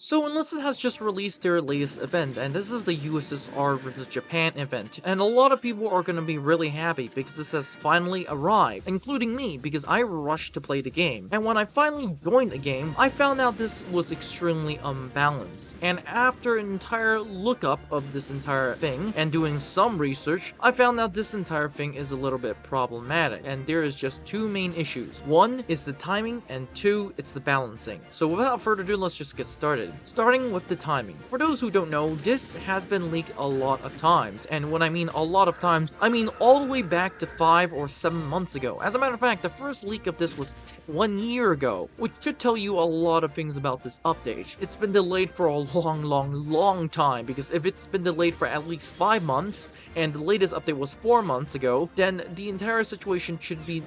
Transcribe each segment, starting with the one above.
So Enlisted has just released their latest event, and this is the USSR versus Japan event, and a lot of people are going to be really happy because this has finally arrived, including me because I rushed to play the game, and when I finally joined the game, I found out this was extremely unbalanced, and after an entire lookup of this entire thing, and doing some research, I found out this entire thing is a little bit problematic, and there is just two main issues. One is the timing, and two, it's the balancing. So without further ado, let's just get started. Starting with the timing. For those who don't know, this has been leaked a lot of times, and when I mean a lot of times, I mean all the way back to 5 or 7 months ago. As a matter of fact, the first leak of this was 1 year ago, which should tell you a lot of things about this update. It's been delayed for a long time, because if it's been delayed for at least 5 months, and the latest update was 4 months ago, then the entire situation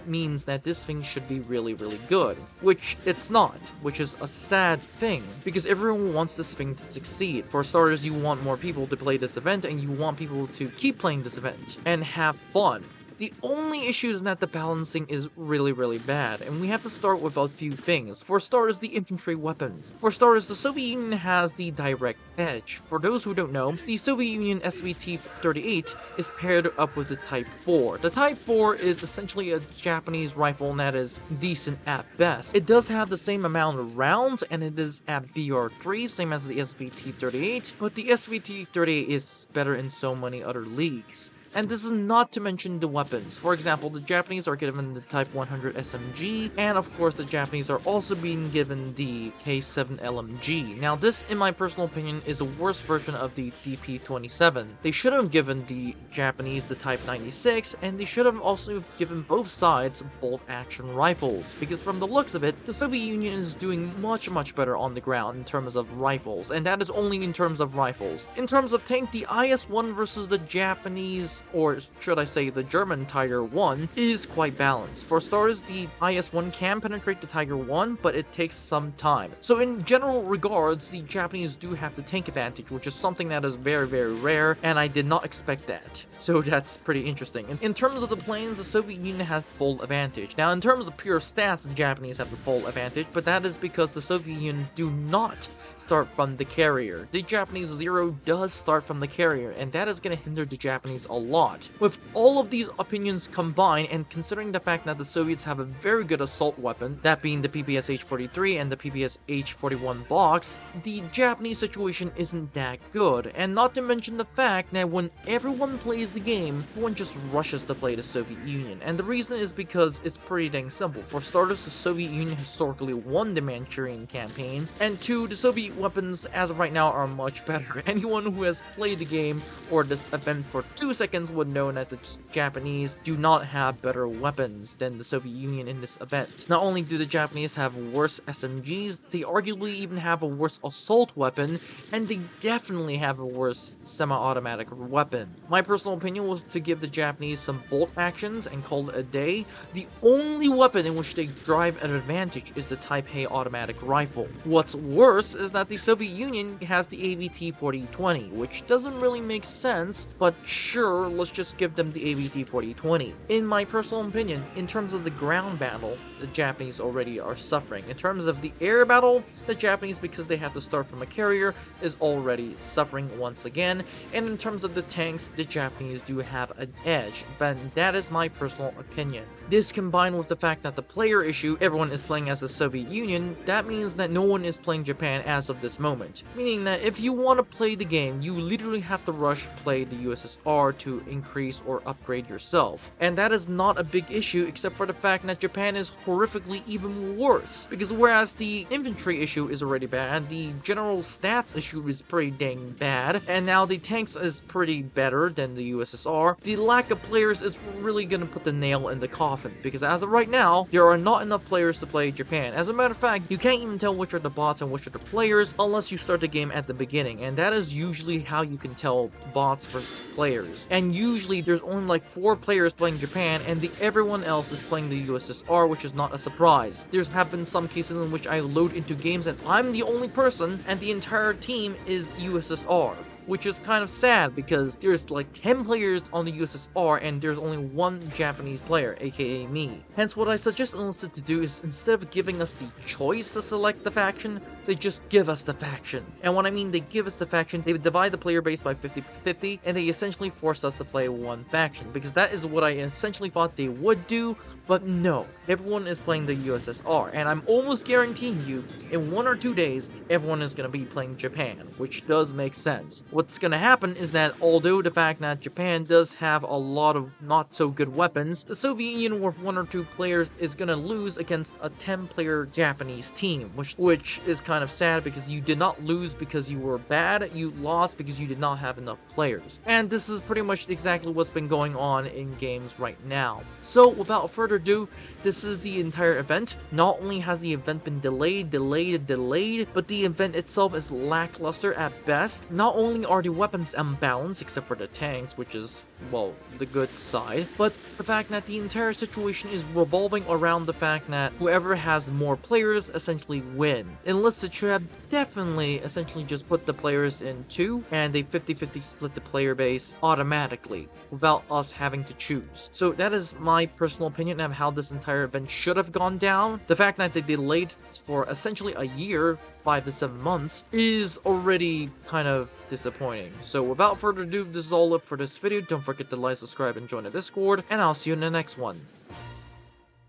means that this thing should be really good, which it's not, which is a sad thing, because everyone wants this thing to succeed. For starters, you want more people to play this event, and you want people to keep playing this event and have fun. The only issue is that the balancing is really bad, and we have to start with a few things. For starters, the infantry weapons. For starters, the Soviet Union has the direct edge. For those who don't know, the Soviet Union SVT-38 is paired up with the Type 4. The Type 4 is essentially a Japanese rifle that is decent at best. It does have the same amount of rounds, and it is at BR3, same as the SVT-38, but the SVT-38 is better in so many other leagues. And this is not to mention the weapons. For example, the Japanese are given the Type 100 SMG, and of course the Japanese are also being given the K7 LMG. Now this, in my personal opinion, is a worse version of the DP-27. They should have given the Japanese the Type 96, and they should have also given both sides bolt-action rifles, because from the looks of it, the Soviet Union is doing much better on the ground in terms of rifles, and that is only in terms of rifles. In terms of tank, the IS-1 versus the Japanese, or should I say the German Tiger 1, is quite balanced. For starters, the IS-1 can penetrate the Tiger 1, but it takes some time. So in general regards, the Japanese do have the tank advantage, which is something that is very rare, and I did not expect that. So that's pretty interesting. In terms of the planes, the Soviet Union has full advantage. Now in terms of pure stats, the Japanese have the full advantage, but that is because the Soviet Union do not start from the carrier. The Japanese Zero does start from the carrier, and that is going to hinder the Japanese a lot. With all of these opinions combined, and considering the fact that the Soviets have a very good assault weapon, that being the PPS-H-43 and the PPS-H-41 box, the Japanese situation isn't that good. And not to mention the fact that when everyone plays the game, everyone just rushes to play the Soviet Union. And the reason is because it's pretty dang simple. For starters, the Soviet Union historically won the Manchurian campaign, and two, the Soviet weapons as of right now are much better. Anyone who has played the game or this event for 2 seconds would know that the Japanese do not have better weapons than the Soviet Union in this event. Not only do the Japanese have worse SMGs, they arguably even have a worse assault weapon, and they definitely have a worse semi-automatic weapon. My personal opinion was to give the Japanese some bolt actions and call it a day. The only weapon in which they drive an advantage is the Type A automatic rifle. What's worse is that the Soviet Union has the AVT-4020, which doesn't really make sense, but sure, let's just give them the AVT-4020. In my personal opinion, in terms of the ground battle, the Japanese already are suffering. In terms of the air battle, the Japanese, because they have to start from a carrier, is already suffering once again. And in terms of the tanks, the Japanese do have an edge, but that is my personal opinion. This combined with the fact that the player issue, everyone is playing as the Soviet Union, that means that no one is playing Japan as of this moment. Meaning that if you want to play the game, you literally have to rush play the USSR to increase or upgrade yourself. And that is not a big issue, except for the fact that Japan is horrifically even worse. Because whereas the infantry issue is already bad, the general stats issue is pretty dang bad, and now the tanks is pretty better than the USSR, the lack of players is really gonna put the nail in the coffin, because as of right now, there are not enough players to play Japan. As a matter of fact, you can't even tell which are the bots and which are the players unless you start the game at the beginning, and that is usually how you can tell bots versus players. And usually there's only like 4 players playing Japan, and everyone else is playing the USSR, which is not a surprise. There's have been some cases in which I load into games and I'm the only person, and the entire team is USSR. which is kind of sad because there's like 10 players on the USSR and there's only one Japanese player, aka me. Hence, what I suggest Enlisted to do is, instead of giving us the choice to select the faction, they just give us the faction. And when I mean they give us the faction, they divide the player base by 50-50, and they essentially force us to play one faction, because that is what I essentially thought they would do. But no, everyone is playing the USSR, and I'm almost guaranteeing you, in 1 or 2 days, everyone is going to be playing Japan, which does make sense. What's going to happen is that, although the fact that Japan does have a lot of not so good weapons, the Soviet Union with 1 or 2 players is going to lose against a 10-player Japanese team, which is kind of sad, because you did not lose because you were bad, you lost because you did not have enough players. And this is pretty much exactly what's been going on in games right now. So without further ado, this is the entire event. Not only has the event been delayed, but the event itself is lackluster at best. Not only are the weapons imbalanced, except for the tanks, which is, well, the good side, but the fact that the entire situation is revolving around the fact that whoever has more players essentially win. Enlisted should have definitely essentially just put the players in 2, and they 50-50 split the player base automatically without us having to choose. So that is my personal opinion of how this entire event should have gone down. The fact that they delayed for essentially a year, 5 to 7 months, is already kind of disappointing. So without further ado, this is all up for this video. Don't forget to like, subscribe, and join the Discord, and I'll see you in the next one.